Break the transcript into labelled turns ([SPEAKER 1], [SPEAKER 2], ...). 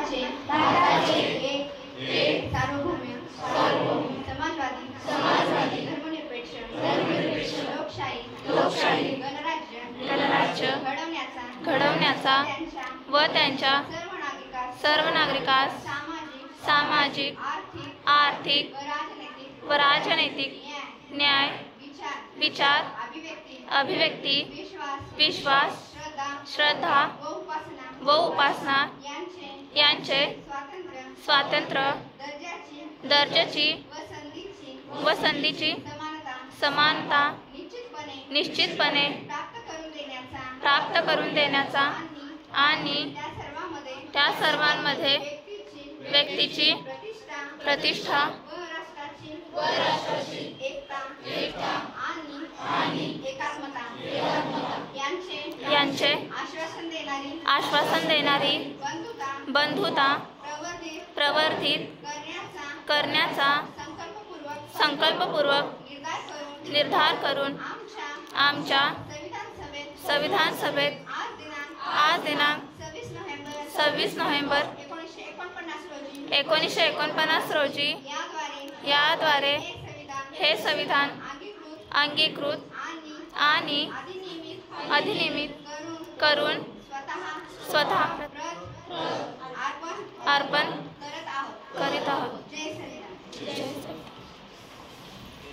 [SPEAKER 1] भारताचे एक सार्वभौम समाजवादी धर्मनिरपेक्ष लोकशाही गणराज्य घडवण्याचा व त्यांच्या सर्व नागरिकास सामाजिक आर्थिक व राजनैतिक न्याय विचार अभिव्यक्ती विश्वास श्रद्धा व उपासना यांचे स्वातंत्र्य दर्जाची व संधीची समानता निश्चितपणे प्राप्त करून देण्याचा आणि त्या सर्वांमध्ये व्यक्तीची प्रतिष्ठा व राष्ट्राची एकता आणि एकात्मता यांचे आश्वासन देणारी बंधुता प्रवर्धित करण्याचा संकल्पपूर्वक निर्धार करून आमच्या संविधान सभेत आज दिनांक 26 नोव्हेंबर 1949 रोजी याद्वारे हे संविधान अंगीकृत आणि अधिनियमित करून स्वतः अर्पण करीत आहोत। जय संविधान।